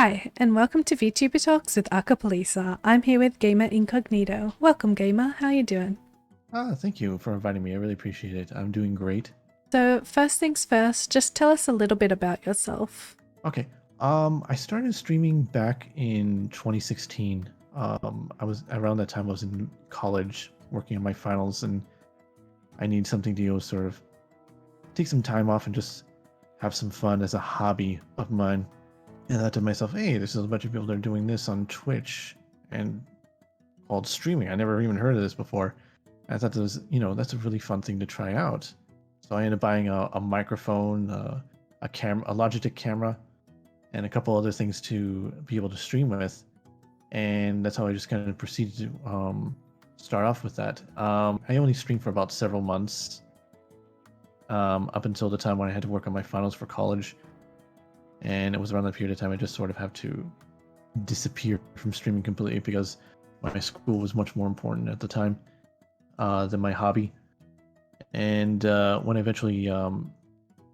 Hi, and welcome to VTuber Talks with Akapolisa. I'm here with Gamer Incognito. Welcome, Gamer. How you doing? Thank you for inviting me. I really appreciate it. I'm doing great. So, first things first, just tell us a little bit about yourself. Okay. I started streaming back in 2016. I was around that time I was in college working on my finals, and I need something to sort of take some time off and just have some fun as a hobby of mine. And I thought to myself, hey, there's a bunch of people that are doing this on Twitch and called streaming. I never even heard of this before. I thought that's a really fun thing to try out. So I ended up buying a microphone, a Logitech camera, and a couple other things to be able to stream with. And that's how I just kind of proceeded to start off with that. I only streamed for about several months, up until the time when I had to work on my finals for college. And it was around that period of time I just sort of have to disappear from streaming completely because my school was much more important at the time than my hobby. And when I eventually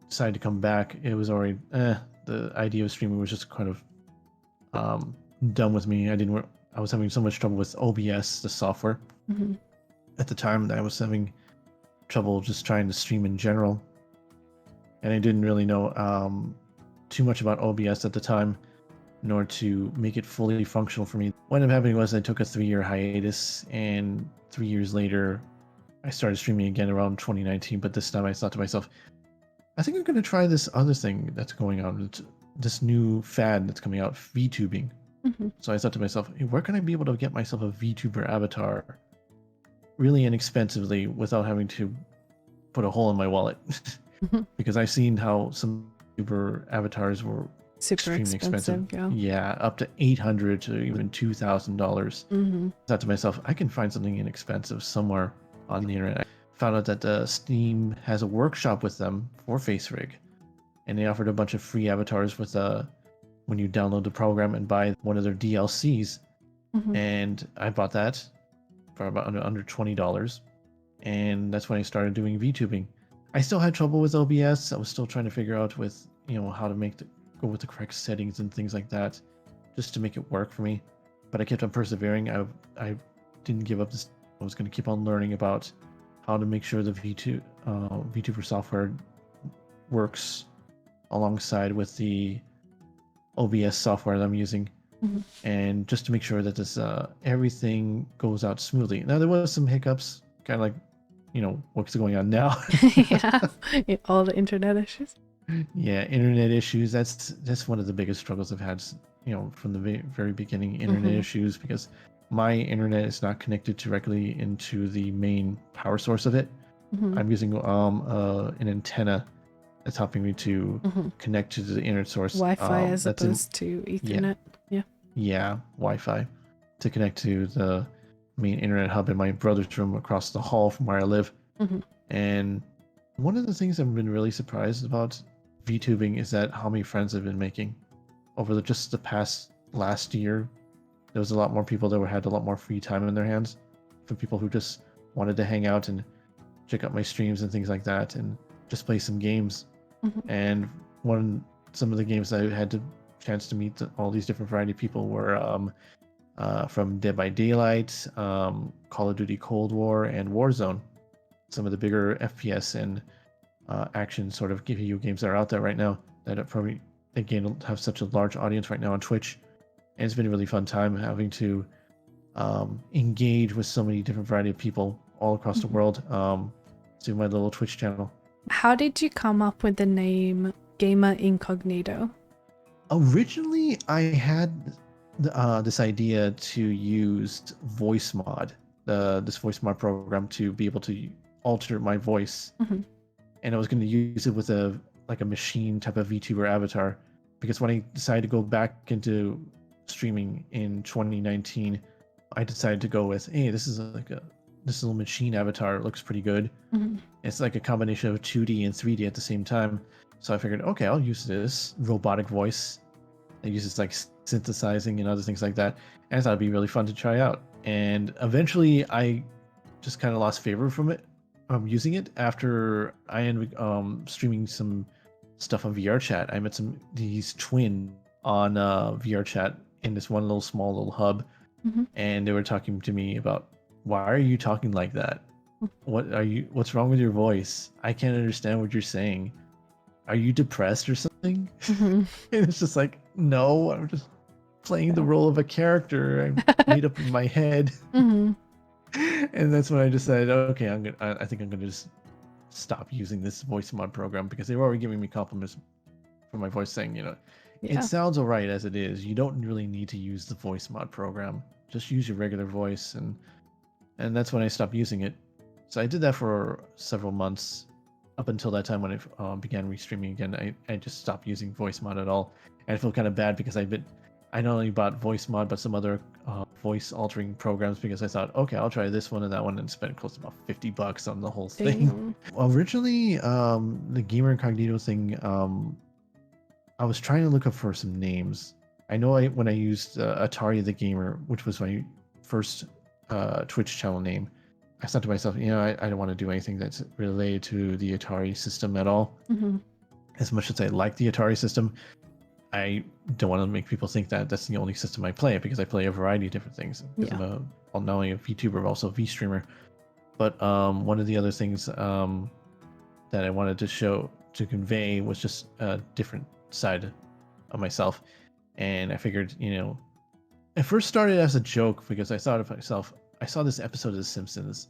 decided to come back, it was already the idea of streaming was just kind of done with me. I was having so much trouble with OBS, the software. Mm-hmm. At the time that I was having trouble just trying to stream in general, and I didn't really know too much about OBS at the time, nor to make it fully functional for me. What ended up happening was I took a 3-year hiatus, and 3 years later, I started streaming again around 2019. But this time I thought to myself, I think I'm going to try this other thing that's going on. It's this new fad that's coming out, VTubing. Mm-hmm. So I thought to myself, hey, where can I be able to get myself a VTuber avatar really inexpensively without having to put a hole in my wallet? Mm-hmm. Because I've seen how some VTuber avatars were Super extremely expensive. yeah. Up to $800 to even $2,000. Mm-hmm. I thought to myself, I can find something inexpensive somewhere on the internet. I found out that Steam has a workshop with them for FaceRig, and they offered a bunch of free avatars with when you download the program and buy one of their DLCs. Mm-hmm. And I bought that for about under $20, and that's when I started doing VTubing. I still had trouble with OBS. I was still trying to figure out with how to go with the correct settings and things like that, just to make it work for me. But I kept on persevering. I didn't give up. I was going to keep on learning about how to make sure the VTuber software works alongside with the OBS software that I'm using, Mm-hmm. and just to make sure that this everything goes out smoothly. Now there was some hiccups, kind of like what's going on now. Yeah, all the internet issues. Yeah, internet issues. That's one of the biggest struggles I've had, from the very beginning. Internet Mm-hmm. issues, because my internet is not connected directly into the main power source of it. Mm-hmm. I'm using an antenna that's helping me to Mm-hmm. connect to the internet source. Wi-Fi as That's in opposed to yeah, Ethernet. Yeah. yeah, Wi-Fi to connect to the main internet hub in my brother's room across the hall from where I live. Mm-hmm. And one of the things I've been really surprised about VTubing is that how many friends I've been making over just the past last year. There was a lot more people that had a lot more free time in their hands, for people who just wanted to hang out and check out my streams and things like that, and just play some games. Mm-hmm. And some of the games I had the chance to meet all these different variety of people were from Dead by Daylight, Call of Duty Cold War, and Warzone. Some of the bigger FPS and action sort of video games that are out there right now that are probably, again, have such a large audience right now on Twitch. And it's been a really fun time having to engage with so many different variety of people all across the world through my little Twitch channel. How did you come up with the name Gamer Incognito? Originally, I had this idea to use VoiceMod, this VoiceMod program, to be able to alter my voice. Mm-hmm. And I was going to use it with a machine type of VTuber avatar, because when I decided to go back into streaming in 2019, I decided to go with, hey, this is this little machine avatar. It looks pretty good. Mm-hmm. It's like a combination of 2D and 3D at the same time. So I figured, okay, I'll use this robotic voice. It uses like synthesizing and other things like that. And I thought it'd be really fun to try out. And eventually I just kind of lost favor from it, using it, after I ended streaming some stuff on VR chat. I met these twin on VR chat in this one little small little hub, Mhm. and they were talking to me about, why are you talking like that? What's wrong with your voice? I can't understand what you're saying. Are you depressed or something? Mhm. And it's just like, no, I'm just playing the Yeah. role of a character I made up in my head. Mhm. And that's when I decided, okay, I think I'm gonna just stop using this voice mod program, because they were already giving me compliments for my voice, saying, it Yeah. sounds alright as it is. You don't really need to use the voice mod program. Just use your regular voice, and that's when I stopped using it. So I did that for several months, up until that time when I began restreaming again. I just stopped using voice mod at all, and I feel kind of bad because I not only bought voice mod but some other voice altering programs, because I thought, okay, I'll try this one and that one, and spent close to about $50 on the whole thing. Damn. Originally, the Gamer Incognito thing, I was trying to look up for some names. I know when I used Atari the Gamer, which was my first Twitch channel name, I thought to myself, I don't want to do anything that's related to the Atari system at all. Mhm. As much as I like the Atari system, I don't want to make people think that that's the only system I play, because I play a variety of different things. Because Yeah. I'm not only a VTuber, but also a V-streamer. But one of the other things that I wanted to convey was just a different side of myself. And I figured, it first started as a joke, because I thought of myself, I saw this episode of The Simpsons,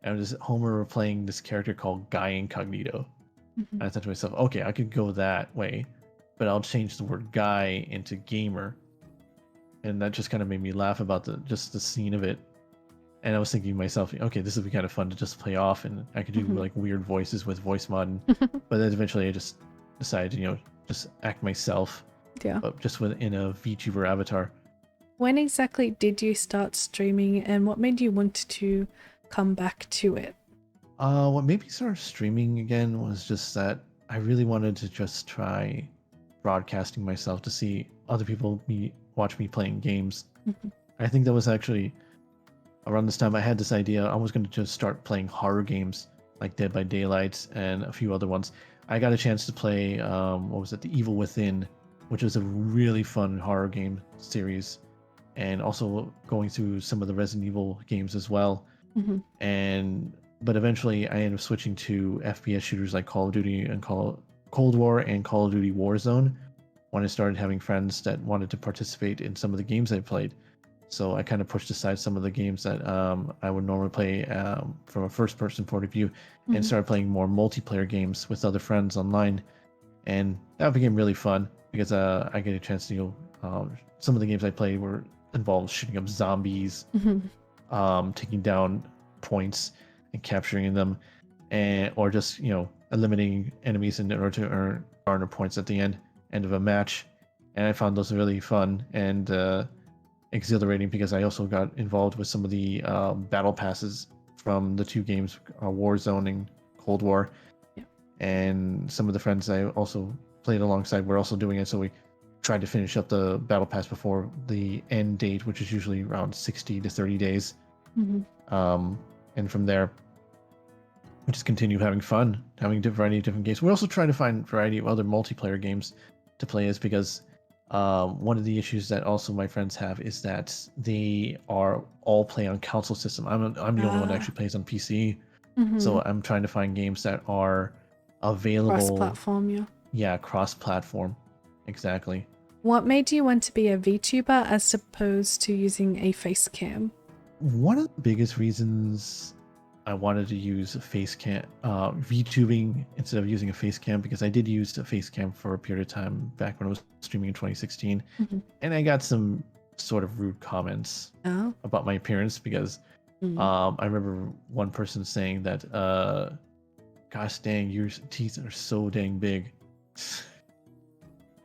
and it was Homer playing this character called Guy Incognito. Mhm. And I thought to myself, okay, I could go that way, but I'll change the word guy into gamer. And that just kind of made me laugh about the scene of it. And I was thinking to myself, okay, this would be kind of fun to just play off, and I could do Mhm. like weird voices with voice mod. But then eventually I just decided to, just act myself, Yeah. but just within a VTuber avatar. When exactly did you start streaming, and what made you want to come back to it? What made me start streaming again was just that I really wanted to just try broadcasting myself to see other people watch me playing games. Mhm. I think that was actually around this time I had this idea. I was going to just start playing horror games like Dead by Daylight and a few other ones. I got a chance to play, what was it, The Evil Within, which was a really fun horror game series, and also going through some of the Resident Evil games as well. Mhm. But eventually I ended up switching to FPS shooters like Call of Duty and Cold War and Call of Duty Warzone, when I started having friends that wanted to participate in some of the games I played. So I kind of pushed aside some of the games that I would normally play from a first-person point of view, and Mhm. started playing more multiplayer games with other friends online. And that became really fun, because I get a chance to, some of the games I played were involved shooting up zombies, Mhm. taking down points and capturing them, or just eliminating enemies in order to garner points at the end of a match. And I found those really fun and exhilarating, because I also got involved with some of the battle passes from the two games, Warzone and Cold War. Yeah. And some of the friends I also played alongside were also doing it, so we tried to finish up the battle pass before the end date, which is usually around 60 to 30 days. Mhm. And from there, we just continue having fun, having a variety of different games. We also try to find a variety of other multiplayer games to play as, because one of the issues that also my friends have is that they are all play on console system. I'm the only one that actually plays on PC, so Mhm. I'm trying to find games that are available. Cross-platform, yeah. Yeah, cross-platform, exactly. What made you want to be a VTuber as opposed to using a face cam? One of the biggest reasons I wanted to use a face cam, VTubing instead of using a face cam, because I did use a face cam for a period of time back when I was streaming in 2016, Mhm. and I got some sort of rude comments Oh. about my appearance, because Mm. I remember one person saying that, "Gosh dang, your teeth are so dang big."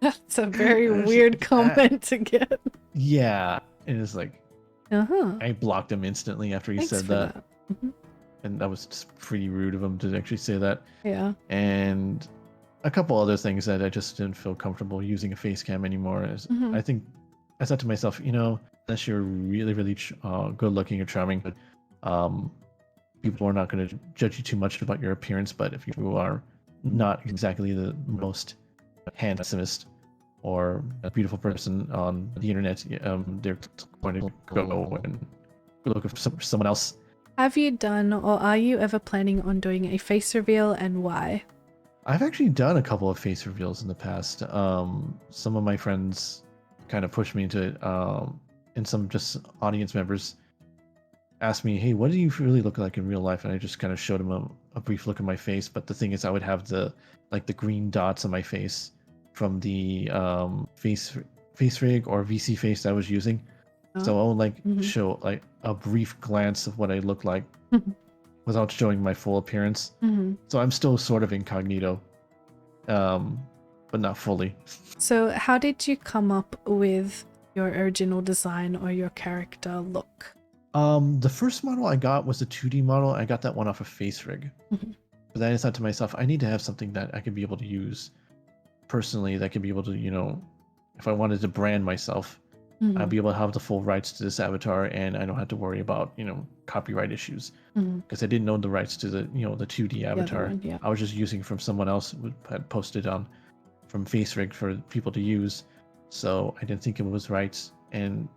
That's a very I was weird like, comment to get. yeah, and it's like Uh-huh. I blocked him instantly after he Thanks said for that. that. Mhm. And that was just pretty rude of him to actually say that. Yeah. And a couple other things that I just didn't feel comfortable using a face cam anymore. Is Mhm. I think I thought to myself, unless you're really, really good looking or charming, but people are not going to judge you too much about your appearance. But if you are not exactly the most handsomest, or a beautiful person on the internet, they're going to go and look for someone else. Have you done or are you ever planning on doing a face reveal, and why? I've actually done a couple of face reveals in the past. Some of my friends kind of pushed me into it, and some just audience members asked me, "Hey, what do you really look like in real life?" And I just kind of showed them a brief look at my face. But the thing is, I would have the green dots on my face from the face rig or VC face I was using. So I would show like a brief glance of what I look like without showing my full appearance. So I'm still sort of incognito, but not fully. So how did you come up with your original design or your character look? The first model I got was a 2D model. I got that one off of FaceRig. But then I thought to myself, I need to have something that I could be able to use personally, that could be able to, if I wanted to brand myself, I'd be able to have the full rights to this avatar, and I don't have to worry about, copyright issues. Because I didn't own the rights to the 2D avatar. I was just using from someone else who had posted on from FaceRig for people to use. So I didn't think it was right. And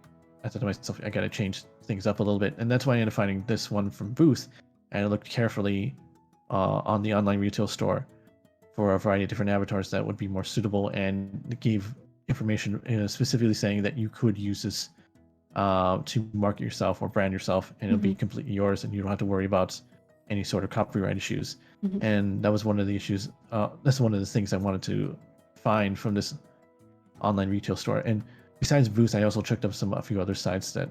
I thought to myself, I got to change things up a little bit. And that's why I ended up finding this one from Booth. And I looked carefully on the online retail store for a variety of different avatars that would be more suitable, and it gave information specifically saying that you could use this to market yourself or brand yourself, and it'll be completely yours, and you don't have to worry about any sort of copyright issues. And that was one of the issues. That's one of the things I wanted to find from this online retail store. And besides Booth, I also checked up a few other sites that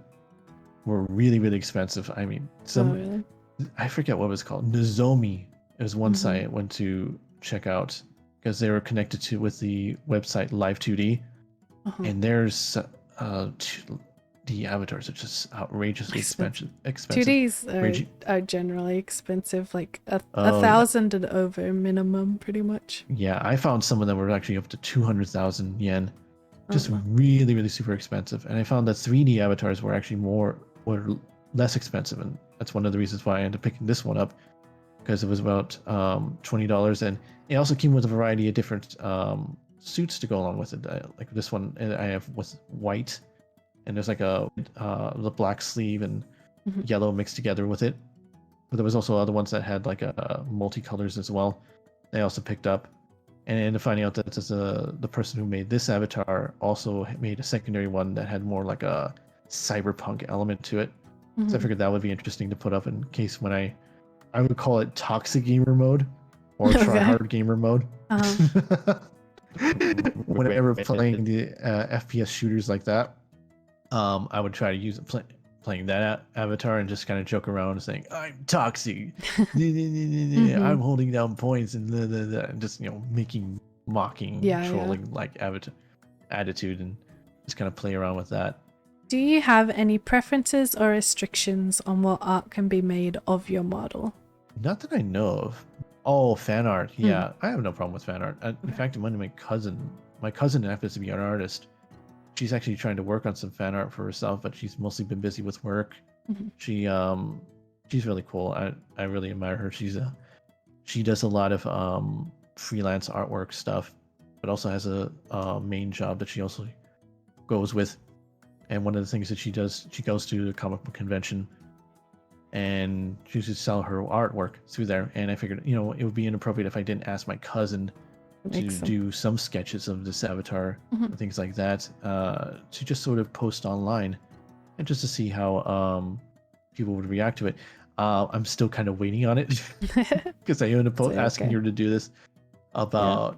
were really, really expensive. I mean, Really? I forget what it was called. Nozomi. It was one site I went to check out because they were connected with the website Live2D, and there's the avatars are just outrageously expensive. 2Ds are generally expensive, like a thousand and over minimum, pretty much. Yeah, I found some of them were actually up to 200,000 yen. Just really, really super expensive. And I found that 3D avatars were actually were less expensive, and that's one of the reasons why I ended up picking this one up, because it was about $20, and it also came with a variety of different suits to go along with it. Like this one, I have with white, and there's like the black sleeve and yellow mixed together with it. But there was also other ones that had like multicolors as well. They also picked up, and I ended up finding out that the person who made this avatar also made a secondary one that had more like a cyberpunk element to it. So I figured that would be interesting to put up in case when I would call it toxic gamer mode or try hard gamer mode. Whenever playing the FPS shooters like that, I would try to use playing that avatar and just kind of joke around and saying, "I'm toxic, I'm holding down points," and just making mocking, trolling like attitude, and just kind of play around with that. Do you have any preferences or restrictions on what art can be made of your model? Not that I know of. Oh, fan art. Yeah, I have no problem with fan art. In fact, one of my cousin happens to be an artist. She's actually trying to work on some fan art for herself, but she's mostly been busy with work. She's really cool. I really admire her. She does a lot of freelance artwork stuff, but also has a main job that she also goes with. And one of the things that she does, she goes to the comic book convention, and she should sell her artwork through there. And I figured, it would be inappropriate if I didn't ask my cousin to do some sketches of this avatar and things like that, to just sort of post online, and just to see how people would react to it. I'm still kind of waiting on it because I ended up asking her to do this about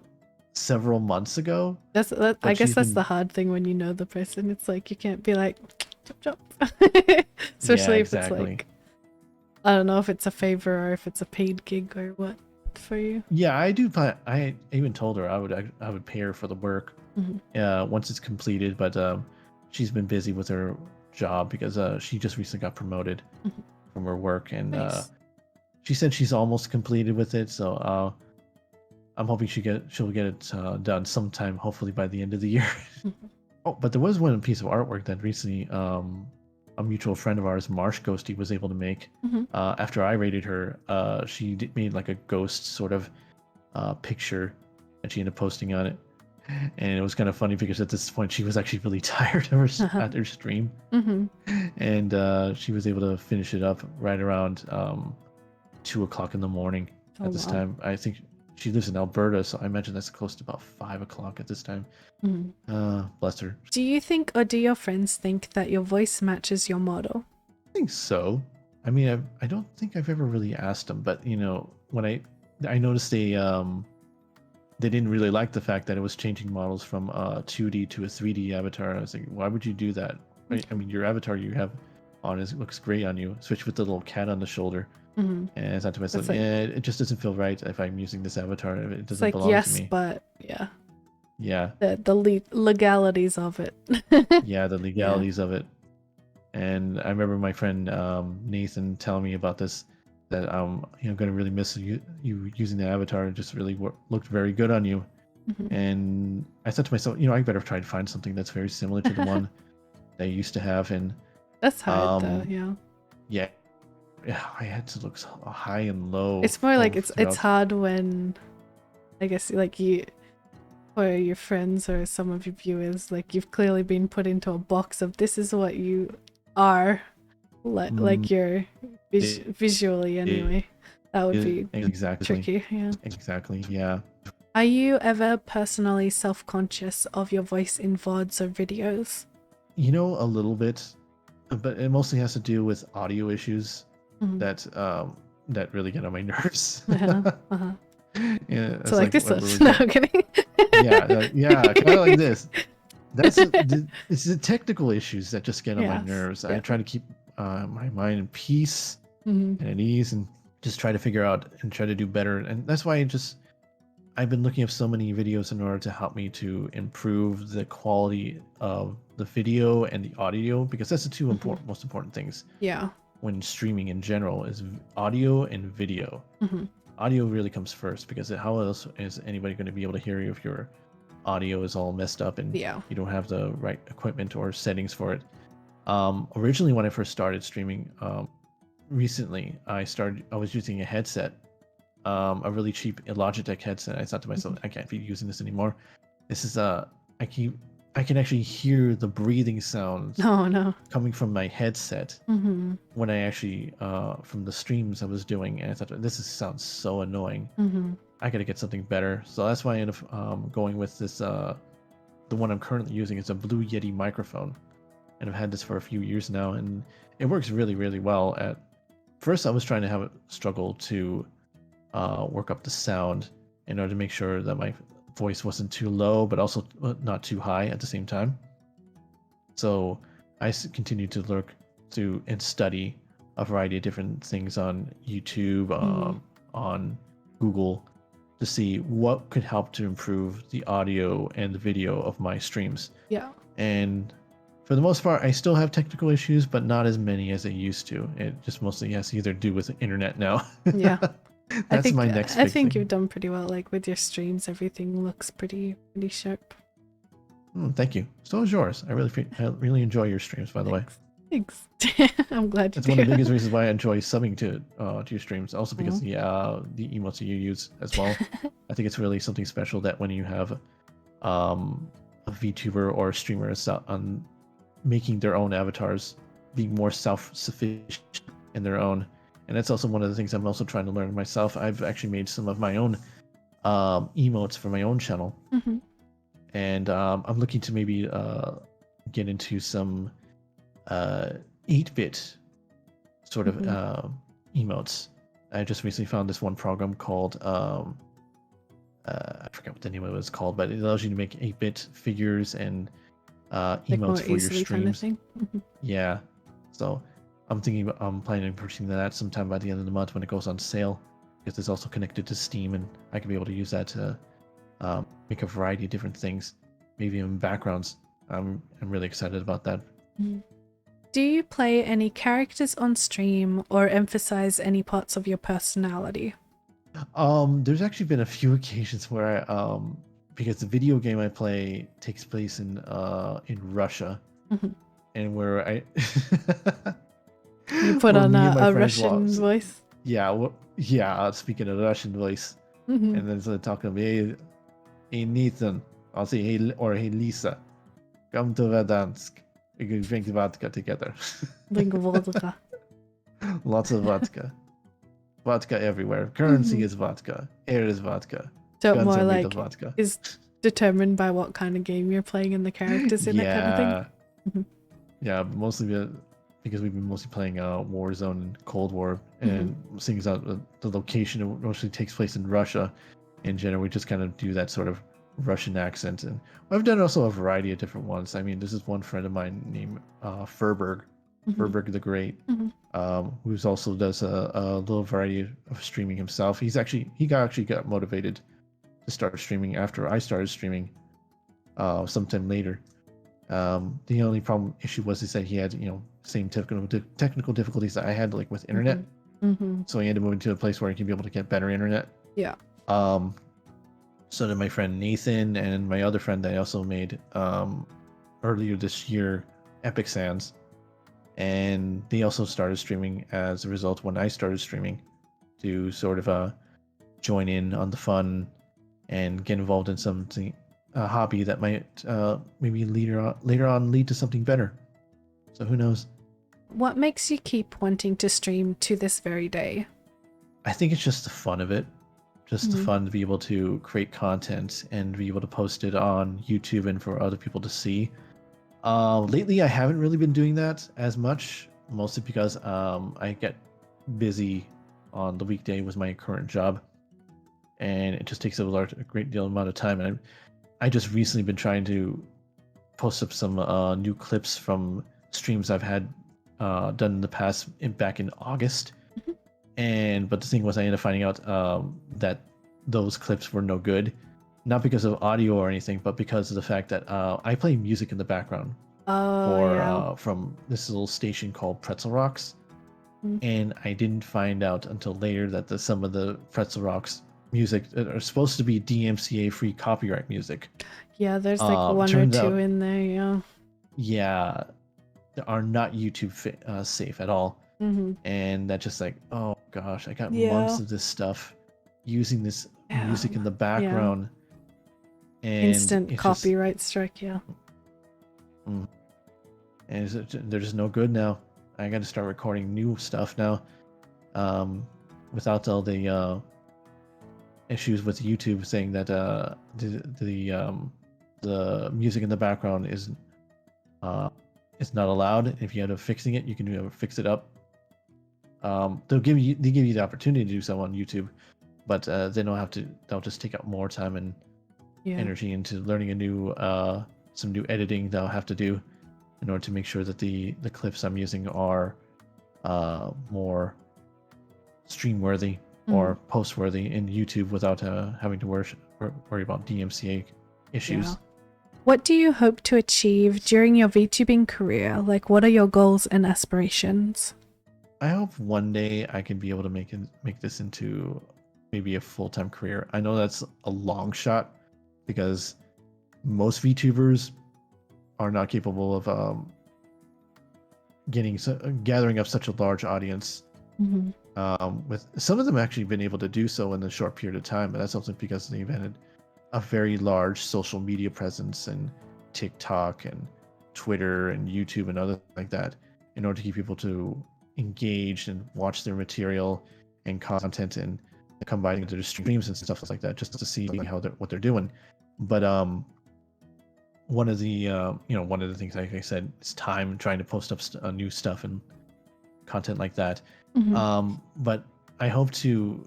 several months ago. I guess that's the hard thing when you know the person. It's like you can't be like chop chop, especially if it's like, I don't know if it's a favor or if it's a paid gig or what for you. Yeah, I do. I even told her I would pay her for the work once it's completed, but she's been busy with her job because she just recently got promoted from her work, and she said she's almost completed with it. So I'm hoping she'll get it done sometime, hopefully by the end of the year. Oh, but there was one piece of artwork that recently a mutual friend of ours, Marsh Ghosty, was able to make. After I rated her, she made like a ghost sort of picture, and she ended up posting on it. And it was kind of funny because at this point she was actually really tired of her at her stream, and she was able to finish it up right around 2 o'clock in the morning. At this time, I think she lives in Alberta, so I imagine that's close to about 5 o'clock at this time. Bless her. Do you think, or do your friends think that your voice matches your model? I think so. I mean, I don't think I've ever really asked them, but when I noticed they didn't really like the fact that it was changing models from 2D to a 3D avatar. I was like, why would you do that? Right? I mean, your avatar you have on looks great on you, especially with the little cat on the shoulder. And I thought to myself, it just doesn't feel right if I'm using this avatar. It doesn't belong to me. But yeah. Yeah. The legalities of it. Yeah, the legalities of it. And I remember my friend Nathan telling me about this, that I'm going to really miss you using the avatar. It just really looked very good on you. And I thought to myself, I better try to find something that's very similar to the one that I used to have. And that's hard though, yeah. Yeah, I had to look high and low. It's more like it's hard when, I guess, like you or your friends or some of your viewers, like you've clearly been put into a box of this is what you are, like you're visually anyway. That would be tricky. Yeah. Exactly. Yeah. Are you ever personally self-conscious of your voice in VODs or videos? A little bit, but it mostly has to do with audio issues that really get on my nerves. Yeah, so like this one. No, I'm kidding. yeah, kind of like this. It's the technical issues that just get on my nerves. I try to keep my mind in peace and at ease, and just try to figure out and try to do better. And that's why I've been looking up so many videos in order to help me to improve the quality of the video and the audio, because that's the two most important things. Yeah. When streaming in general is audio and video. Audio really comes first, because how else is anybody going to be able to hear you if your audio is all messed up and you don't have the right equipment or settings for it. Originally, when I first started streaming, recently I was using a headset, a really cheap Logitech headset. I thought to myself, I can't be using this anymore. This is I can actually hear the breathing sounds coming from my headset when I actually from the streams I was doing, and I thought, this sounds so annoying. I gotta get something better. So that's why I ended up going with this. The one I'm currently using is a Blue Yeti microphone, and I've had this for a few years now, and it works really, really well. At first, I was trying to struggle to work up the sound in order to make sure that my voice wasn't too low, but also not too high at the same time. So I continued to look through and study a variety of different things on YouTube, on Google, to see what could help to improve the audio and the video of my streams. Yeah. And for the most part, I still have technical issues, but not as many as I used to. It just mostly has to either do with the internet now. Yeah. That's my next big I think thing. you've done pretty well. Like with your streams, everything looks pretty sharp. Thank you. So is yours. I really enjoy your streams, by the way. Thanks. I'm glad you It's one of the biggest reasons why I enjoy subbing to your streams. Also because the emotes that you use as well. I think it's really something special that when you have a VTuber or a streamer on making their own avatars, being more self-sufficient in their own. And that's also one of the things I'm also trying to learn myself. I've actually made some of my own emotes for my own channel. And I'm looking to maybe get into some 8-bit sort of emotes. I just recently found this one program called, I forget what the name of it was called, but it allows you to make 8-bit figures and emotes for your streams. Kind of thing. Yeah. So I'm planning on purchasing that sometime by the end of the month when it goes on sale, because it's also connected to Steam, and I can be able to use that to make a variety of different things, maybe even backgrounds. I'm really excited about that. Do you play any characters on stream or emphasize any parts of your personality? There's actually been a few occasions where I, because the video game I play takes place in Russia, and where I you put on a Russian voice. Yeah, speaking a Russian voice, and then so talking to me, hey Nathan, I'll say hey Lisa, come to Verdansk. We can drink vodka together. Drink vodka. Lots of vodka. Vodka everywhere. Currency is vodka. Air is vodka. So Guns more are made like of vodka. is determined by what kind of game you're playing and the characters in it kind of thing. Yeah, mostly because we've been mostly playing Warzone and Cold War, and seeing as the location mostly takes place in Russia, in general, we just kind of do that sort of Russian accent. And I've done also a variety of different ones. I mean, this is one friend of mine named Furberg, Furberg the Great, who's also does a little variety of streaming himself. He actually got motivated to start streaming after I started streaming sometime later. The only issue was he said he had same technical difficulties that I had, like with internet. So he had to move into a place where he can be able to get better internet. Yeah. So did my friend Nathan and my other friend that I also made earlier this year, Epic Sands, and they also started streaming as a result when I started streaming, to sort of join in on the fun and get involved in something, a hobby that might maybe later on lead to something better. So who knows? What makes you keep wanting to stream to this very day? I think it's just the fun of it. Just the fun to be able to create content and be able to post it on YouTube and for other people to see. Lately, I haven't really been doing that as much, mostly because I get busy on the weekday with my current job, and it just takes a great deal amount of time. And I just recently been trying to post up some new clips from streams I've had done in the past, back in August. But the thing was, I ended up finding out that those clips were no good, not because of audio or anything, but because of the fact that I play music in the background from this little station called Pretzel Rocks, and I didn't find out until later that some of the Pretzel Rocks music are supposed to be DMCA free copyright music. Yeah, there's like one or two in there. Yeah, they are not YouTube safe at all. And that's just like, oh gosh, I got months of this stuff using this music in the background. And instant copyright strike. And they're just no good now. I got to start recording new stuff now, without all the issues with YouTube saying that the music in the background is not allowed. If you end up fixing it, you can fix it up. They give you the opportunity to do so on YouTube, but they don't have to. They'll just take up more time and energy into learning some new editing that I'll have to do in order to make sure that the clips I'm using are more stream worthy or post worthy in YouTube without having to worry about DMCA issues. What do you hope to achieve during your VTubing career? Like, what are your goals and aspirations? I hope one day I can be able to make this into maybe a full-time career. I know that's a long shot because most VTubers are not capable of gathering up such a large audience. With some of them actually been able to do so in a short period of time, but that's also because they've had a very large social media presence and TikTok and Twitter and YouTube and other like that in order to keep people to engaged and watch their material and content and combining into their streams and stuff like that, just to see what they're doing. But one of the things, like I said, is time, trying to post up new stuff and content like that. But I hope to,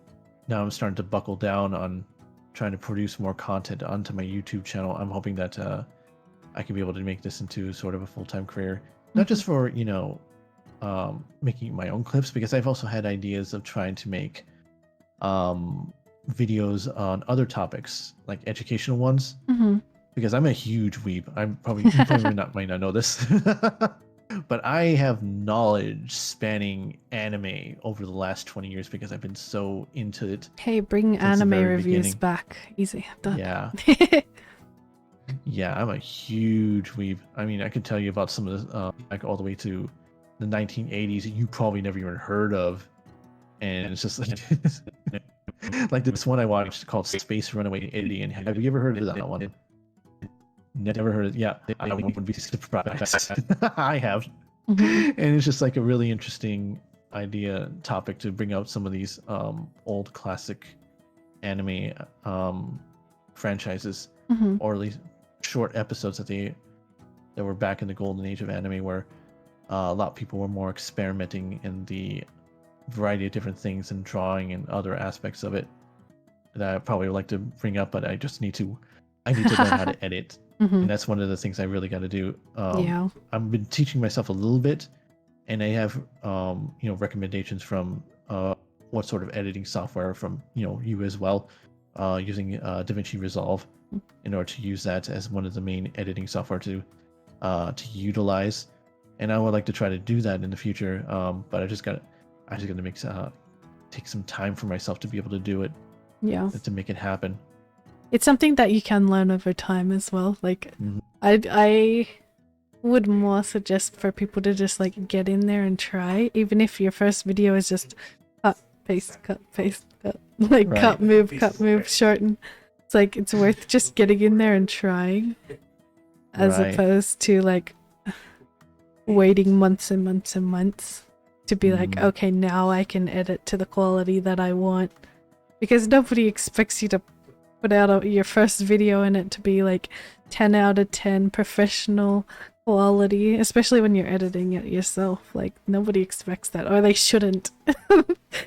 now I'm starting to buckle down on trying to produce more content onto my YouTube channel. I'm hoping that I can be able to make this into sort of a full-time career, not just for making my own clips, because I've also had ideas of trying to make videos on other topics, like educational ones, because I'm a huge weeb. You probably might not know this, but I have knowledge spanning anime over the last 20 years because I've been so into it. Hey, bring anime reviews back. Easy. Done. Yeah. Yeah, I'm a huge weeb. I mean, I could tell you about some of the like all the way to the 1980s that you probably never even heard of, and it's just like like this one I watched called Space Runaway Indian. Have you ever heard of that one? Never heard of. Yeah, I wouldn't be surprised. I have, Mhm. and it's just like a really interesting topic to bring out some of these old classic anime franchises, Mhm. or at least short episodes that were back in the golden age of anime, where a lot of people were more experimenting in the variety of different things and drawing and other aspects of it that I probably would like to bring up, but I need to learn how to edit, and Mhm. that's one of the things I really got to do. Yeah. I've been teaching myself a little bit, and I have recommendations from what sort of editing software from you as well, using DaVinci Resolve in order to use that as one of the main editing software to utilize, and I would like to try to do that in the future. But I just got to make take some time for myself to be able to do it, Yeah. to make it happen. It's something that you can learn over time as well. Like, Mhm. I would more suggest for people to just like get in there and try, even if your first video is just cut, paste, cut, paste, cut, like Right. cut, move, shorten. It's like it's worth just getting in there and trying, as Right. opposed to like waiting months and months and months to be like, okay, now I can edit to the quality that I want, because nobody expects you to put out your first video in it to be like 10 out of 10 professional quality, especially when you're editing it yourself. Like, nobody expects that, or they shouldn't.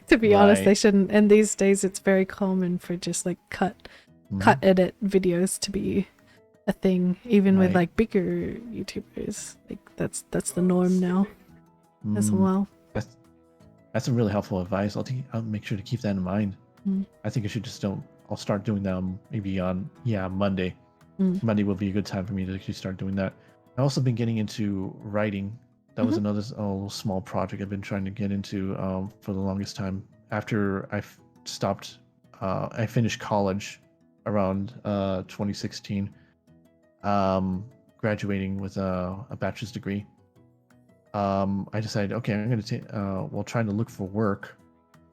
To be honest, they shouldn't. And these days it's very common for just like cut edit videos to be a thing, even with like bigger YouTubers. Like that's the norm now as well. That's some really helpful advice. I'll make sure to keep that in mind. I think I should I'll start doing them maybe on Monday. Monday will be a good time for me to actually start doing that. I've also been getting into writing. That was another little small project I've been trying to get into for the longest time. After I finished college around 2016, graduating with a bachelor's degree. I decided, okay, I'm going to while trying to look for work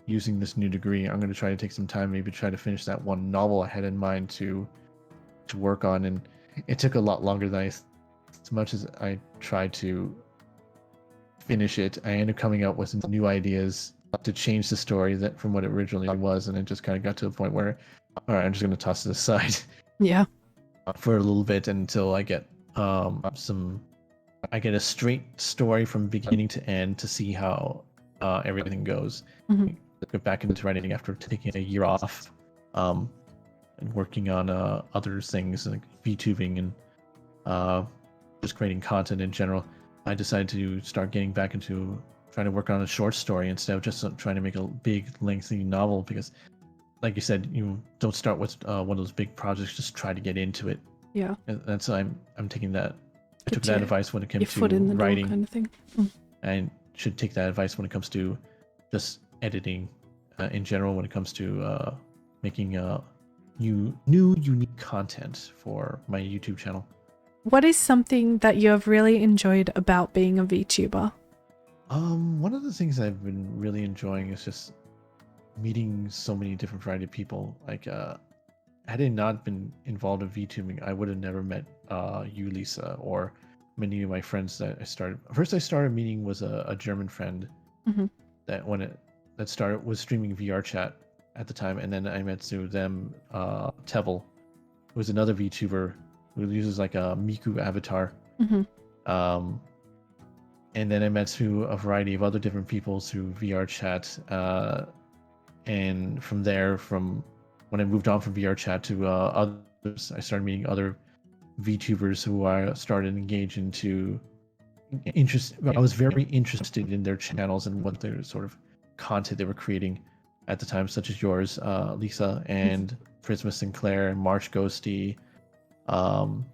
using this new degree, I'm going to try to take some time, maybe try to finish that one novel I had in mind to work on. And it took a lot longer than as much as I tried to finish it. I ended up coming up with some new ideas to change the story from what it originally was, and it just kind of got to a point where, all right, I'm just going to toss it aside. Yeah. For a little bit until I get a straight story from beginning to end to see how everything goes. Get back into writing after taking a year off, and working on other things like VTubing and just creating content in general. I decided to start getting back into trying to work on a short story instead of just trying to make a big, lengthy novel, because, like you said, you don't start with one of those big projects. Just try to get into it. Yeah. And that's I'm taking that. I took that advice when it came to writing, kind of thing. I should take that advice when it comes to just editing in general. When it comes to making new unique content for my YouTube channel. What is something that you have really enjoyed about being a VTuber? One of the things I've been really enjoying is just meeting so many different variety of people. Like, had I not been involved in VTubing, I would have never met you, Lisa, or many of my friends that I started. First, I started meeting was a German friend that was streaming VR chat at the time, and then I met through them Tevel, who was another VTuber who uses like a Miku avatar. And then I met through a variety of other different people through VR chat, and from there, from when I moved on from VR chat to others, I started meeting other VTubers who I started engaging into interest. I was very interested in their channels and what their sort of content they were creating at the time, such as yours, Lisa, and Prisma Sinclair, March Ghosty,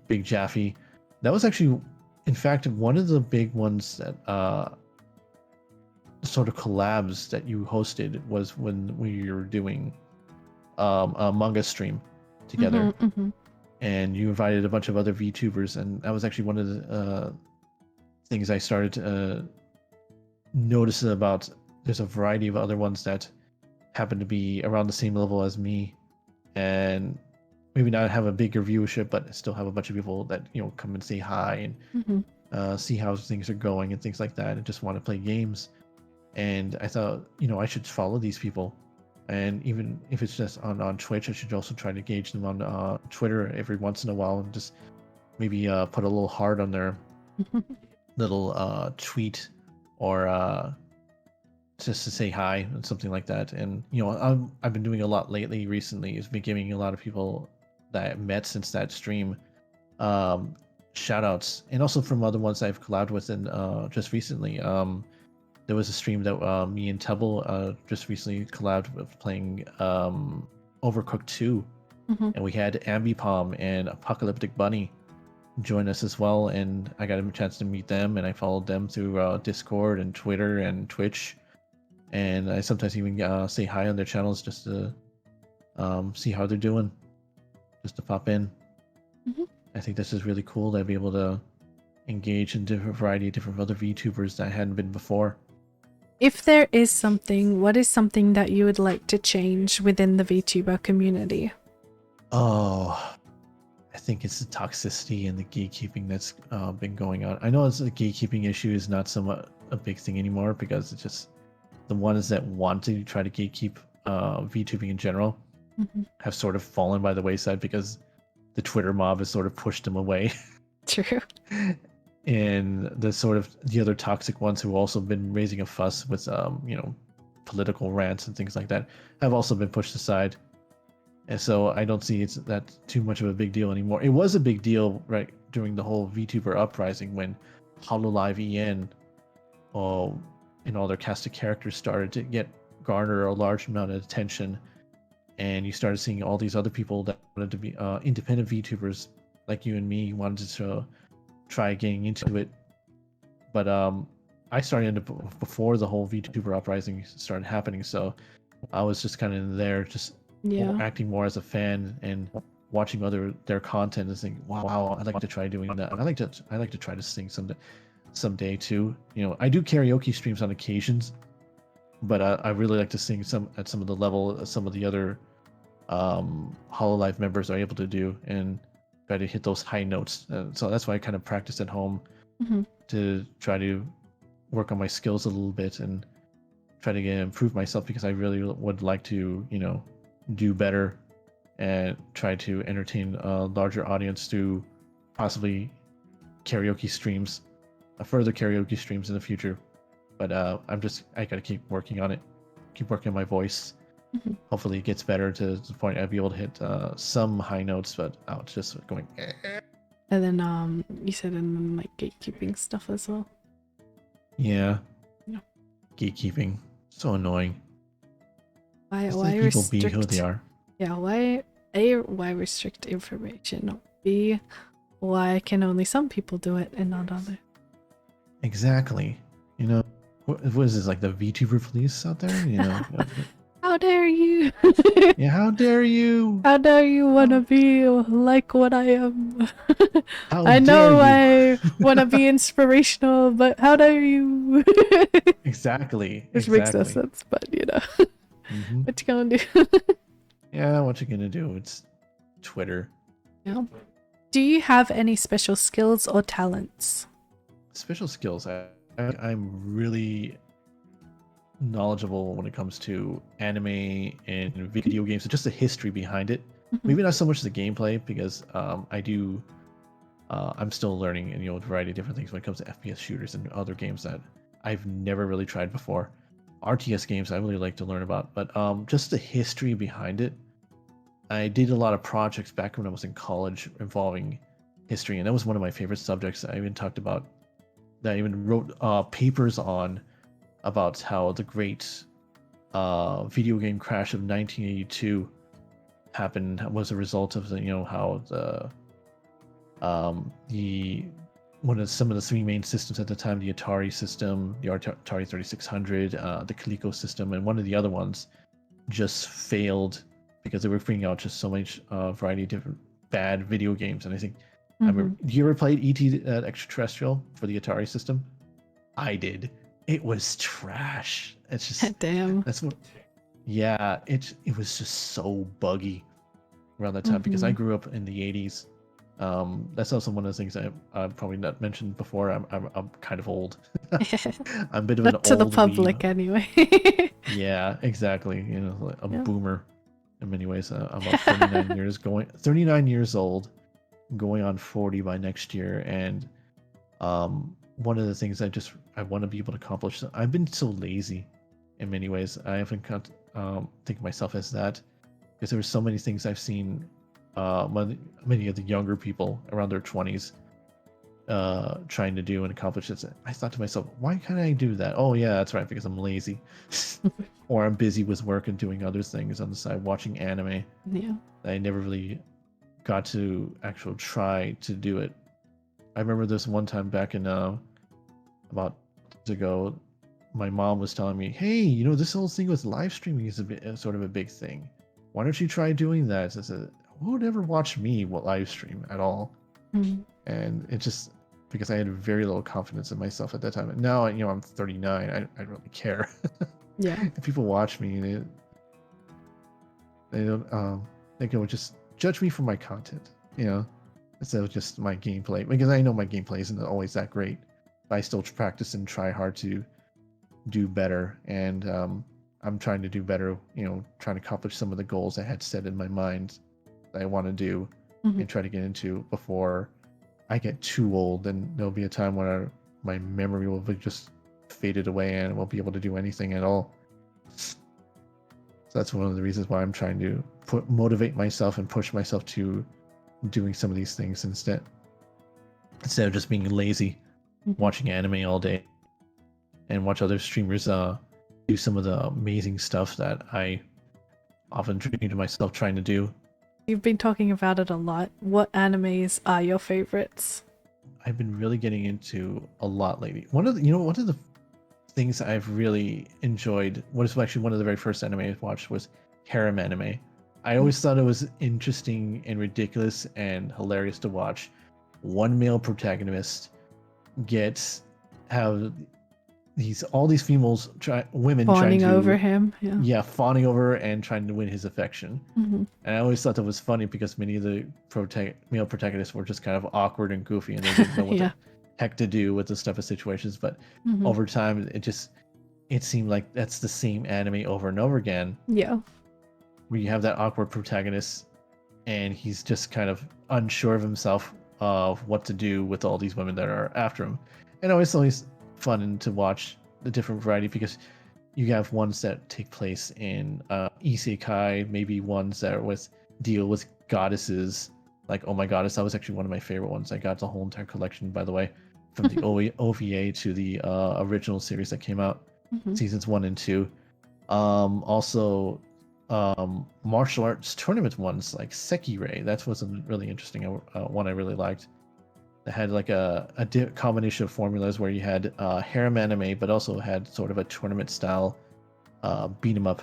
Big Jaffe. That was actually, in fact, one of the big ones that sort of collabs that you hosted was when we were doing a manga stream together. And you invited a bunch of other VTubers, and that was actually one of the things I started to notice about. There's a variety of other ones that happen to be around the same level as me, and maybe not have a bigger viewership, but still have a bunch of people that come and say hi Mm-hmm. and see how things are going and things like that, and just want to play games. And I thought, I should follow these people, and even if it's just on Twitch, I should also try to engage them on Twitter every once in a while, and just maybe put a little heart on their little tweet, or just to say hi and something like that. And I've been doing a lot lately. Recently, is been giving a lot of people that I met since that stream shout outs, and also from other ones I've collabed with. And just recently, there was a stream that me and Tebble just recently collabed with, playing Overcooked 2, and we had Ambipom and Apocalyptic Bunny join us as well, and I got a chance to meet them, and I followed them through Discord and Twitter and Twitch, and I sometimes even say hi on their channels just to see how they're doing, just to pop in. I think this is really cool to be able to engage in different variety of different other VTubers that I hadn't been before. If there is something, what is something that you would like to change within the VTuber community? Oh, I think it's the toxicity and the gatekeeping that's been going on. I know it's a gatekeeping issue is not somewhat a big thing anymore, because it's just the ones that want to try to gatekeep VTubing in general have sort of fallen by the wayside, because the Twitter mob has sort of pushed them away. True. And the other toxic ones who also been raising a fuss with political rants and things like that have also been pushed aside. And so I don't see it's that too much of a big deal anymore. It was a big deal right during the whole VTuber uprising, when Hololive EN and all their cast of characters started to garner a large amount of attention, and you started seeing all these other people that wanted to be independent VTubers like you and me wanted to try getting into it. But I started before the whole VTuber uprising started happening, so I was just kind of in there, just acting more as a fan and watching their content and thinking, wow, I'd like to try doing that. And I like to try to sing someday too. I do karaoke streams on occasions, but I really like to sing at some of the level some of the other Hololive members are able to do, and try to hit those high notes. So that's why I kind of practice at home to try to work on my skills a little bit and try to improve myself, because I really would like to do better and try to entertain a larger audience through possibly karaoke streams, further karaoke streams in the future. But I gotta keep working on it, keep working on my voice. Hopefully it gets better to the point I'll be able to hit some high notes, but it's just going. And then you said in then like gatekeeping stuff as well. Yeah. Gatekeeping, so annoying. Why people restrict? Be who they are. Yeah. Why restrict information? B, why can only some people do it and not others? Exactly. What is this, like the VTuber police out there? How dare you? Yeah, how dare you? How dare you want to be like what I am? I know I want to be inspirational, but how dare you? Exactly. Which makes no sense, but what you gonna do? Yeah, what you gonna do? It's Twitter. Yeah. Do you have any special skills or talents? Special skills. I'm really knowledgeable when it comes to anime and video games, so just the history behind it. Maybe not so much the gameplay, because I'm still learning and a variety of different things when it comes to FPS shooters and other games that I've never really tried before. RTS games I really like to learn about, but just the history behind it. I did a lot of projects back when I was in college involving history, and that was one of my favorite subjects. I even talked about that. I even wrote papers on about how the great video game crash of 1982 happened, was a result of how some of the three main systems at the time, the Atari system, the Atari 3600, the Coleco system, and one of the other ones just failed because they were bringing out just so much variety of different bad video games. And I think I remember, you ever played E.T. Extraterrestrial for the Atari system? I did. It was trash. It's just damn. That's what. Yeah, it was just so buggy, around that time because I grew up in the 80s. That's also one of the things I've probably not mentioned before. I'm kind of old. I'm a bit of an Not to the old public weeb. anyway. Yeah, exactly. You know, like a Yeah. boomer in many ways. I'm about 39 years old, going on 40 by next year, and one of the things I want to be able to accomplish. I've been so lazy in many ways. I haven't think of myself as that because there were so many things I've seen many of the younger people around their 20s trying to do and accomplish this. I thought to myself, why can't I do that? Oh yeah, that's right, because I'm lazy. Or I'm busy with work and doing other things on the side, watching anime. Yeah. I never really got to actually try to do it. I remember this one time back in about years ago, my mom was telling me, "Hey, you know, this whole thing with live streaming is sort of a big thing. Why don't you try doing that?" So I said, "Who would ever watch me live stream at all?" Mm. And it just because I had very little confidence in myself at that time. And now, you know, I'm 39. I don't really care. Yeah. If people watch me, they don't they can just judge me for my content, you know, instead of just my gameplay. Because I know my gameplay isn't always that great, but I still practice and try hard to do better. And I'm trying to do better, you know, trying to accomplish some of the goals I had set in my mind that I want to do and try to get into before I get too old. And there'll be a time when my memory will be just faded away and I won't be able to do anything at all. So that's one of the reasons why I'm trying to motivate myself and push myself to doing some of these things instead of just being lazy, watching anime all day, and watch other streamers do some of the amazing stuff that I often dream to myself trying to do. You've been talking about it a lot. What animes are your favorites? I've been really getting into a lot lately. One of the things I've really enjoyed, what is actually one of the very first anime I watched, was harem anime. I always thought it was interesting and ridiculous and hilarious to watch one male protagonist have all these women Fawning trying to over him. yeah, fawning over and trying to win his affection. And I always thought that was funny because many of the male protagonists were just kind of awkward and goofy and they didn't know what the heck to do with this type of situations. But over time, it seemed like that's the same anime over and over again. Yeah. Where you have that awkward protagonist and he's just kind of unsure of himself of what to do with all these women that are after him. And it's always fun to watch the different variety because you have ones that take place in isekai, maybe ones that deal with goddesses, like Oh My Goddess. That was actually one of my favorite ones. I got the whole entire collection, by the way, from the OVA to the original series that came out, seasons 1 and 2. Also, martial arts tournament ones like Sekirei. That was a really interesting one I really liked. That had like a combination of formulas where you had harem anime, but also had sort of a tournament style beat 'em up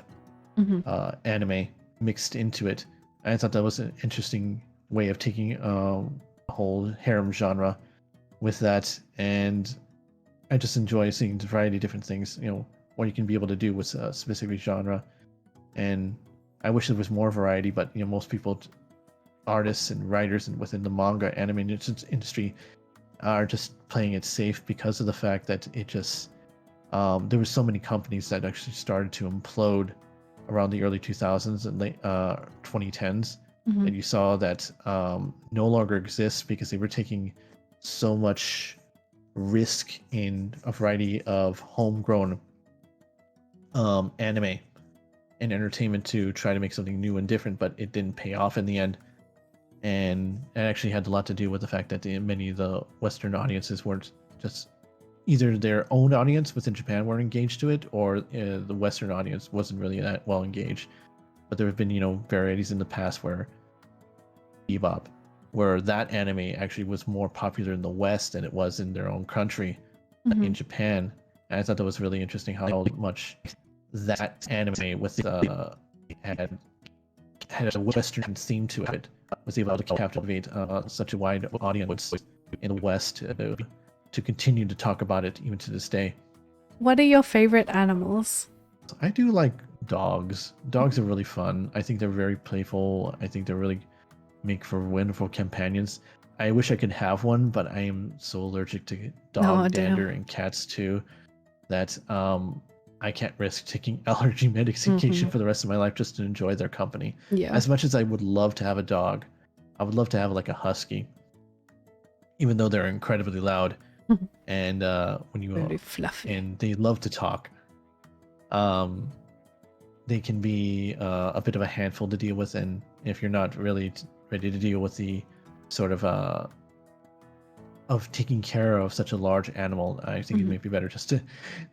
anime mixed into it. I thought that was an interesting way of taking a whole harem genre with that, and I just enjoy seeing the variety of different things, you know, what you can be able to do with a specific genre. And I wish there was more variety, but you know, most people, artists and writers and within the manga anime industry, are just playing it safe because of the fact that it just there were so many companies that actually started to implode around the early 2000s and late 2010s that you saw that no longer exists because they were taking so much risk in a variety of homegrown anime and entertainment to try to make something new and different, but it didn't pay off in the end. And it actually had a lot to do with the fact that many of the Western audiences weren't just either their own audience within Japan weren't engaged to it, or the Western audience wasn't really that well engaged. But there have been, you know, varieties in the past where Bebop, where that anime actually was more popular in the West than it was in their own country, in Japan. And I thought that was really interesting how much that anime with had a Western theme to it, was able to captivate such a wide audience in the West to continue to talk about it even to this day. What are your favorite animals? I do like dogs. Dogs are really fun. I think they're very playful. I think they're really make for wonderful companions. I wish I could have one, but I am so allergic to dog dander and cats too that I can't risk taking allergy medication for the rest of my life just to enjoy their company. Yeah. As much as I would love to have a dog, I would love to have like a husky, even though they're incredibly loud and when you very fluffy and they love to talk. They can be a bit of a handful to deal with, and if you're not really ready to deal with the sort of taking care of such a large animal, I think it may be better just to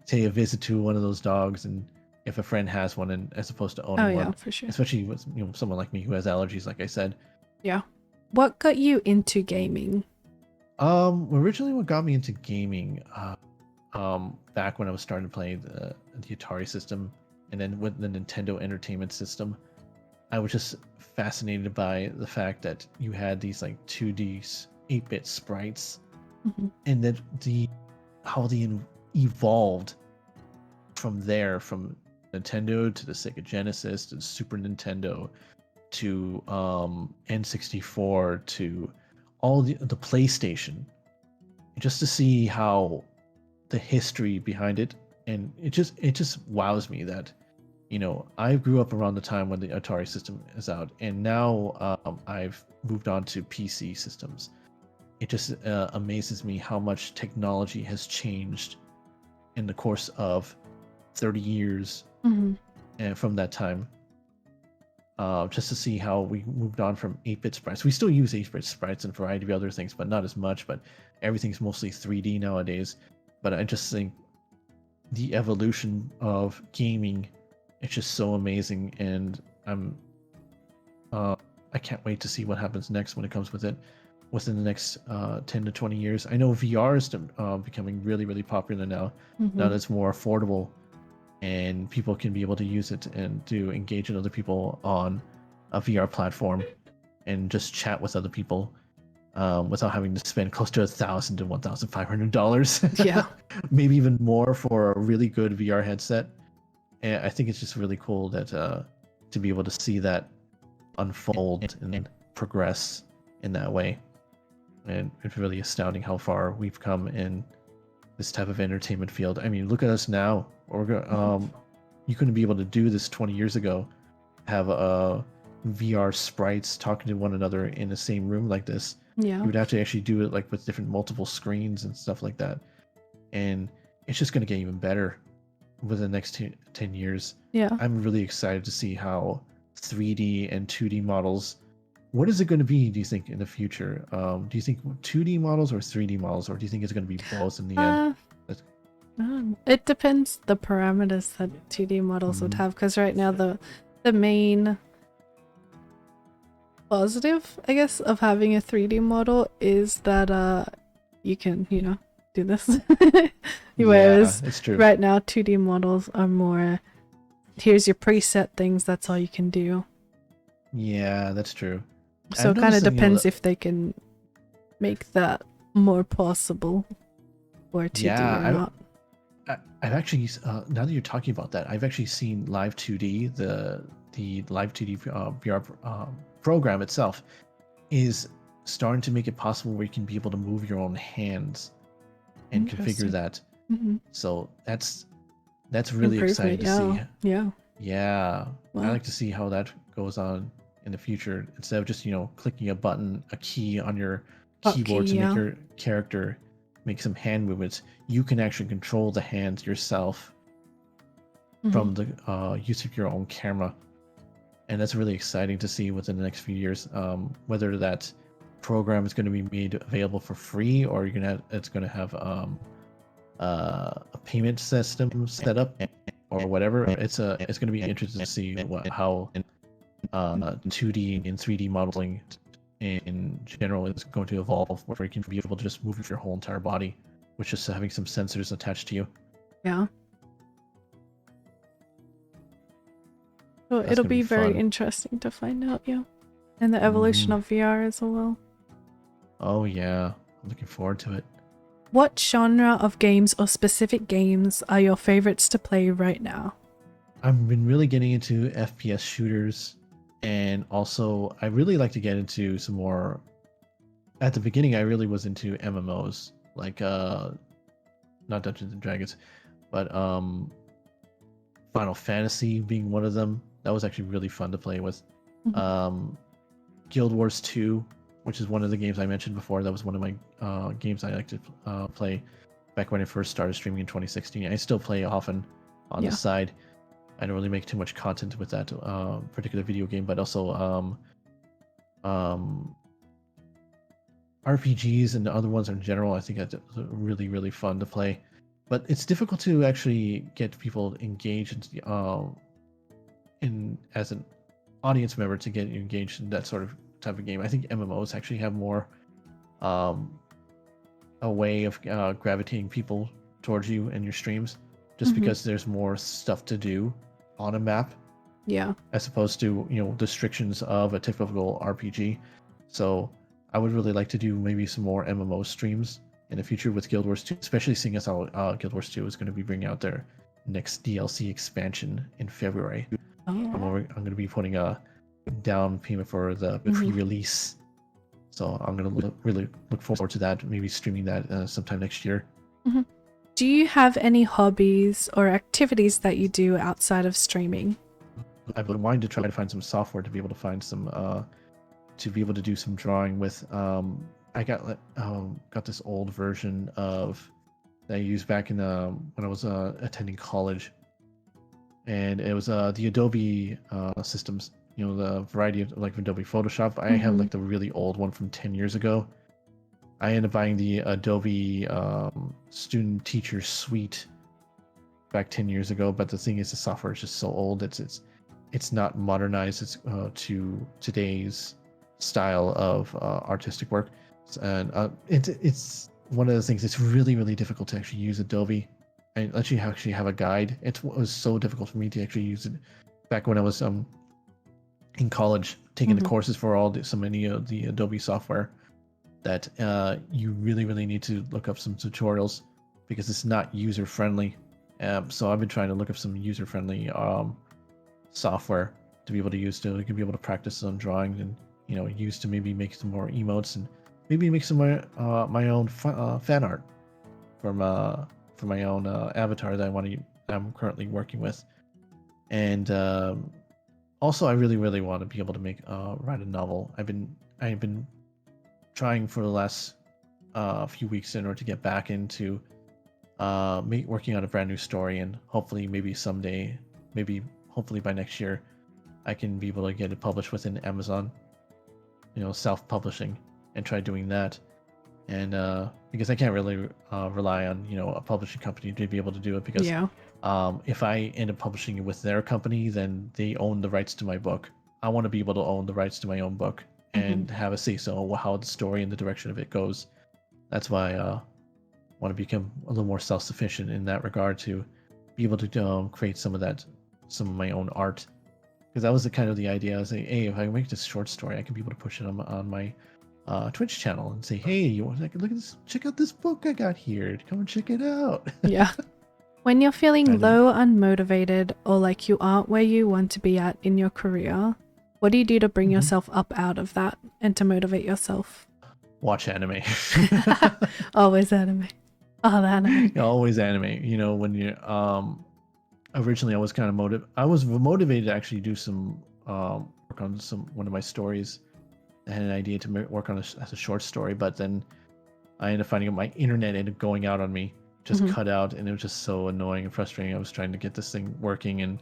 take a visit to one of those dogs, and if a friend has one, and as opposed to owning one, for sure. especially with someone like me who has allergies, like I said. Yeah. What got you into gaming? Originally, what got me into gaming, back when I was starting to play the Atari system, and then with the Nintendo Entertainment System, I was just fascinated by the fact that you had these like 2D 8-bit sprites, and that how they evolved from there, from Nintendo to the Sega Genesis to the Super Nintendo to N64 to all the PlayStation, just to see how the history behind it, and it just wows me that I grew up around the time when the Atari system is out, and now I've moved on to PC systems. It just amazes me how much technology has changed in the course of 30 years and from that time. Just to see how we moved on from 8-bit sprites. We still use 8-bit sprites and a variety of other things, but not as much. But everything's mostly 3D nowadays. But I just think the evolution of gaming, it's just so amazing, and I can't wait to see what happens next when it comes with it within the next 10 to 20 years. I know VR is becoming really, really popular now. Now that it's more affordable, and people can be able to use it and to engage with other people on a VR platform and just chat with other people without having to spend close to $1,000 to $1,500. Yeah. Maybe even more for a really good VR headset. And I think it's just really cool that to be able to see that unfold and progress in that way. And it's really astounding how far we've come in this type of entertainment field. I mean, look at us now. You couldn't be able to do this 20 years ago, have VR sprites talking to one another in the same room like this. Yeah. You would have to actually do it like with different multiple screens and stuff like that. And it's just going to get even better within the next 10 years. Yeah. I'm really excited to see how 3D and 2D models, what is it going to be, do you think, in the future? Do you think 2D models or 3D models, or do you think it's going to be both in the end? It depends the parameters that 2D models would have, because right now the main positive, I guess, of having a 3D model is that you can, do this. Whereas it's true. Right now 2D models are more, here's your preset things, that's all you can do. Yeah, that's true. So it kind of depends if they can make that more possible for 2D or not. I've actually, now that you're talking about that, I've actually seen Live 2D, the Live 2D VR program itself is starting to make it possible where you can be able to move your own hands and configure that. So that's really exciting to see. Yeah. Wow. I like to see how that goes on in the future, instead of just clicking a button, a key on your keyboard to make your character make some hand movements. You can actually control the hands yourself from the use of your own camera, and that's really exciting to see within the next few years. Whether that program is going to be made available for free, or it's going to have a payment system set up, or whatever. It's going to be interesting to see how 2D and 3D modeling in general is going to evolve, where you can be able to just move your whole entire body with just having some sensors attached to you. Yeah. So it'll be very interesting to find out, and the evolution of VR as well. Oh yeah, I'm looking forward to it. What genre of games or specific games are your favorites to play right now? I've been really getting into FPS shooters, and also I really like to get into some more. At the beginning, I really was into MMOs, like not Dungeons and Dragons, but Final Fantasy being one of them. That was actually really fun to play with. Mhm. Um, Guild Wars 2, which is one of the games I mentioned before. That was one of my games I like to play back when I first started streaming in 2016. I still play often on the Yeah. side. I don't really make too much content with that particular video game, but also um, RPGs and other ones in general. I think that's really, really fun to play. But it's difficult to actually get people engaged in as an audience member to get engaged in that sort of type of game. I think MMOs actually have more um, a way of gravitating people towards you and your streams, just Mhm. because there's more stuff to do on a map Yeah. as opposed to the restrictions of a typical RPG. So I would really like to do maybe some more MMO streams in the future with Guild Wars 2, especially seeing as how Guild Wars 2 is going to be bringing out their next DLC expansion in February. I'm Oh. going to be putting a down payment for the Mhm. pre-release. So I'm going to really look forward to that, maybe streaming that sometime next year. Mhm. Do you have any hobbies or activities that you do outside of streaming? I've been wanting to try to find some software to be able to find some to be able to do some drawing with. I got this old version of that I used back in when I was attending college, and it was the Adobe systems. The variety of like Adobe Photoshop. I have Mhm. like the really old one from 10 years ago. I ended up buying the Adobe Student Teacher Suite back 10 years ago, but the thing is, the software is just so old. It's not modernized. It's to today's style of artistic work, and it's one of the things. It's really really difficult to actually use Adobe, and let you actually have a guide. It was so difficult for me to actually use it back when I was in college taking the Mhm. courses for so many of the Adobe software that you really really need to look up some tutorials because it's not user friendly. So I've been trying to look up some user friendly software to be able to use to be able to practice some drawing and use to maybe make some more emotes and maybe make some my own fan art from for my own avatar that I'm currently working with. And also I really really want to be able to make write a novel. I've been trying for the last few weeks in order to get back into working on a brand new story, and hopefully maybe someday, maybe hopefully by next year, I can be able to get it published within Amazon, self-publishing, and try doing that. And because I can't really rely on a publishing company to be able to do it, because Yeah. if I end up publishing it with their company, then they own the rights to my book. I want to be able to own the rights to my own book Mhm. and have a say so how the story and the direction of it goes. That's why I want to become a little more self-sufficient in that regard, to be able to create some of my own art, because that was the kind of the idea. I was like, hey, if I make this short story, I can be able to push it on my Twitch channel and say, hey, you want to look at this? Check out this book I got here. Come and check it out. Yeah. When you're feeling Kind of low, unmotivated, or like you aren't where you want to be at in your career, what do you do to bring Mhm. yourself up out of that and to motivate yourself? Watch anime. Always anime. Oh, the anime. Always anime. When you originally I was kind of I was motivated to actually do some work on one of my stories. I had an idea to work on as a short story, but then I ended up finding out my internet ended up going out on me, just Mhm. cut out, and it was just so annoying and frustrating. I was trying to get this thing working, and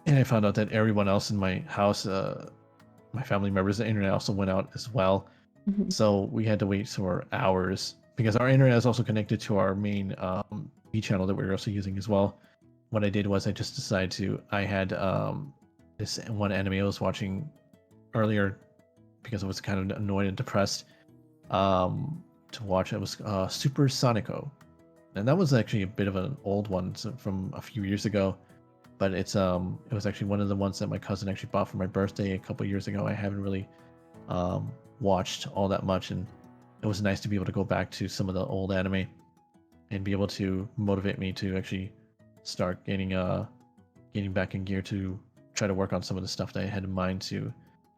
I found out that everyone else in my house, my family members, the internet also went out as well. Mhm. So we had to wait for hours because our internet is also connected to our main B channel that we were also using as well. What I did was I just decided I had this one anime I was watching earlier because I was kind of annoyed and depressed to watch. It was Super Sonico, and that was actually a bit of an old one from a few years ago. But it was actually one of the ones that my cousin actually bought for my birthday a couple years ago. I haven't really watched all that much, and it was nice to be able to go back to some of the old anime and be able to motivate me to actually start getting getting back in gear to try to work on some of the stuff that I had in mind to,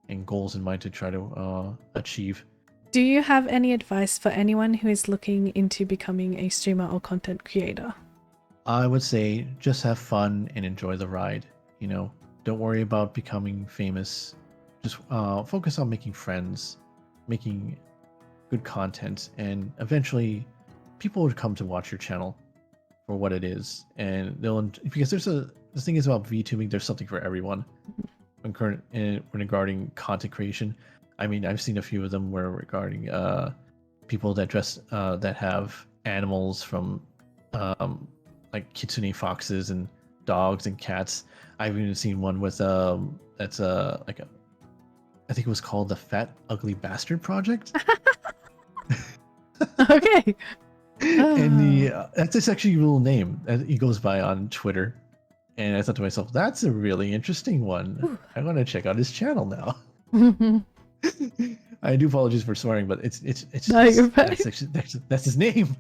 and goals in mind to try to achieve. Do you have any advice for anyone who is looking into becoming a streamer or content creator? I would say just have fun and enjoy the ride. You know, don't worry about becoming famous. Just focus on making friends, making good content, and eventually people would come to watch your channel for what it is. And because the thing is about VTubing, there's something for everyone regarding content creation. I mean, I've seen a few of them where regarding people that dress that have animals from like kitsune foxes and dogs and cats. I've even seen one with that's like a, I think it was called the Fat Ugly Bastard Project. Okay. And that's his actually real name that he goes by on Twitter. And I thought to myself, that's a really interesting one. Ooh. I want to check out his channel now. I do apologize for swearing, but it's no, you're fine. That's his name.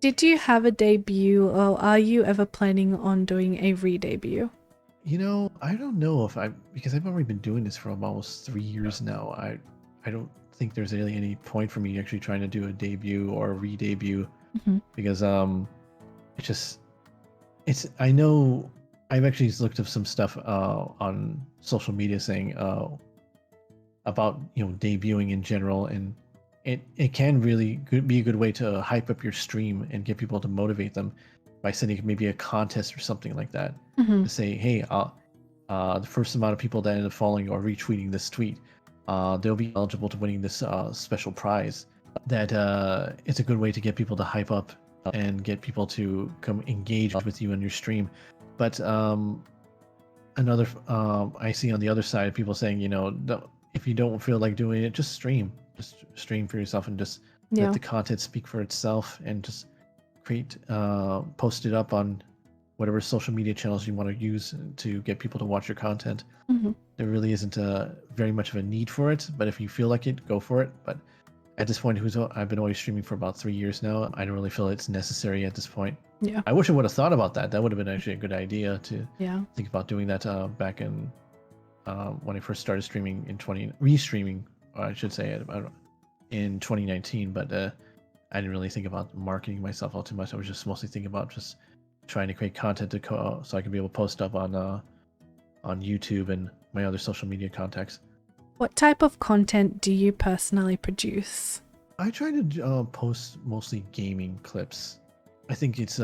Did you have a debut, or are you ever planning on doing a re-debut? You know, I don't know because I've already been doing this for almost 3 years now. I don't think there's really any point for me actually trying to do a debut or a re-debut, because I know I've actually looked up some stuff on social media saying about, you know, debuting in general, and it can really be a good way to hype up your stream and get people to motivate them by sending maybe a contest or something like that to say, hey, the first amount of people that end up following or retweeting this tweet, they'll be eligible to winning this special prize. That it's a good way to get people to hype up and get people to come engage with you on your stream. But another I see on the other side people saying, you know, if you don't feel like doing it, just stream for yourself and just let the content speak for itself, and just post it up on whatever social media channels you want to use to get people to watch your content. There really isn't very much of a need for it, but if you feel like it, go for it. But at this point, I've been always streaming for about 3 years now. I don't really feel it's necessary at this point. Yeah. I wish I would have thought about that. That would have been actually a good idea to think about doing that back in when I first started streaming restreaming, I should say, in 2019. But I didn't really think about marketing myself all too much. I was just mostly thinking about just trying to create content so I can be able to post up on YouTube and my other social media contacts. What type of content do you personally produce? I try to post mostly gaming clips. I think it's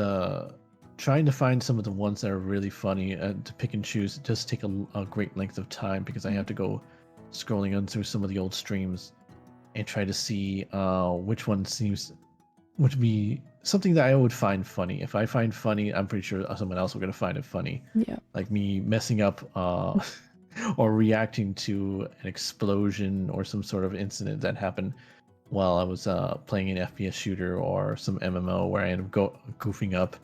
trying to find some of the ones that are really funny to pick and choose. It does take a great length of time because I have to go scrolling on through some of the old streams and try to see which one would be something that I would find funny. If I find funny, I'm pretty sure someone else will going to find it funny. Yeah. Like me messing up or reacting to an explosion or some sort of incident that happened while I was playing an FPS shooter or some MMO where I end up goofing up.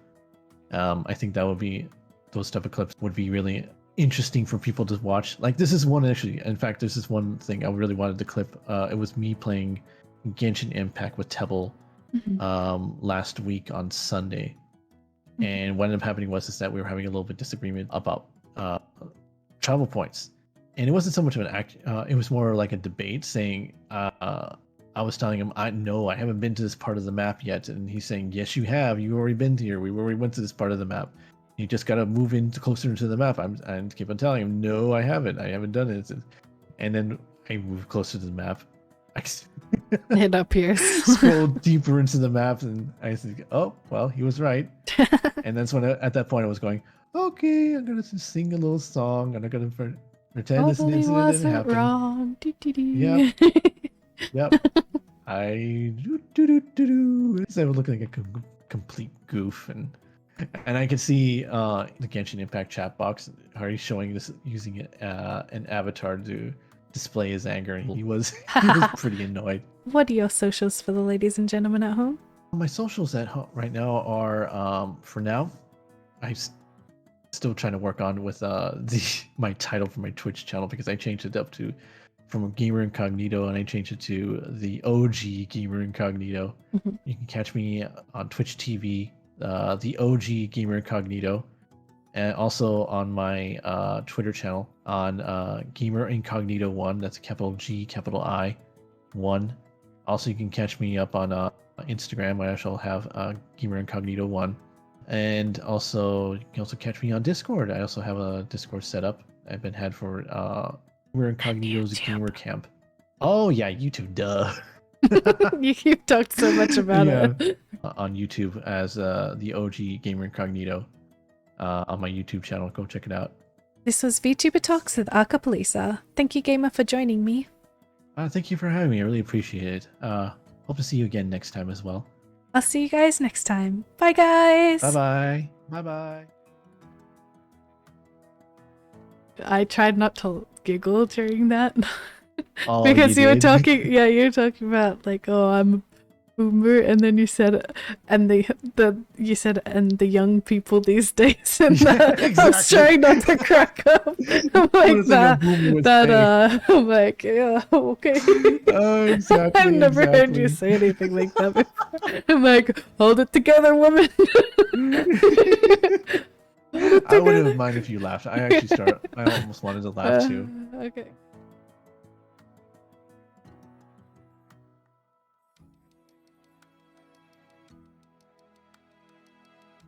I think those type of clips would be really interesting for people to watch. Like this is one actually. In fact, this is one thing I really wanted to clip. It was me playing Genshin Impact with Tebble last week on Sunday, and what ended up happening was that we were having a little bit disagreement about travel points, and it wasn't so much of an act. It was more like a debate, saying I was telling him, I haven't been to this part of the map yet, and he's saying, yes, you have. You already been here. We already went to this part of the map. You just got to move in closer into the map. I keep on telling him, no, I haven't. I haven't done it. And then I moved closer to the map. It appears. Scroll deeper into the map, and I think, oh, well, he was right. And that's when at that point I was going, okay, I'm gonna sing a little song. I'm not gonna pretend this incident didn't happen. Wrong. Yep. Yep. I So I was looking like a complete goof, and I could see the Genshin Impact chat box already showing this using an avatar to display his anger, and he was pretty annoyed. What are your socials for the ladies and gentlemen at home? My socials at home right now are for now I'm still trying to work on with my title for my Twitch channel, because I changed it up from Gamer Incognito, and I changed it to the OG Gamer Incognito. You can catch me on Twitch TV, the OG Gamer Incognito, and also on my Twitter channel on Gamer Incognito 1. That's capital G, capital I, 1. Also, you can catch me up on Instagram. I also have Gamer Incognito 1. And also, you can also catch me on Discord. I also have a Discord set up. I've been had for Gamer Incognito's Gamer Camp. Oh yeah, YouTube, duh. You've talked so much about it. On YouTube as the OG Gamer Incognito on my YouTube channel. Go check it out. This was VTuber Talks with Arcapolisa. Thank you, Gamer, for joining me. Thank you for having me. I really appreciate it. Hope to see you again next time as well. I'll see you guys next time. Bye, guys. Bye-bye. Bye-bye. I tried not to giggle during that. Oh, because you were talking, yeah, you were talking about like, oh, I'm a boomer, and then you said, and you said, and the young people these days, and Exactly. I was trying not to crack up. I'm like I'm like, yeah, okay. Oh, exactly. I've never heard you say anything like that before. I'm like, hold it together, woman. I wouldn't mind if you laughed. I almost wanted to laugh too. Okay.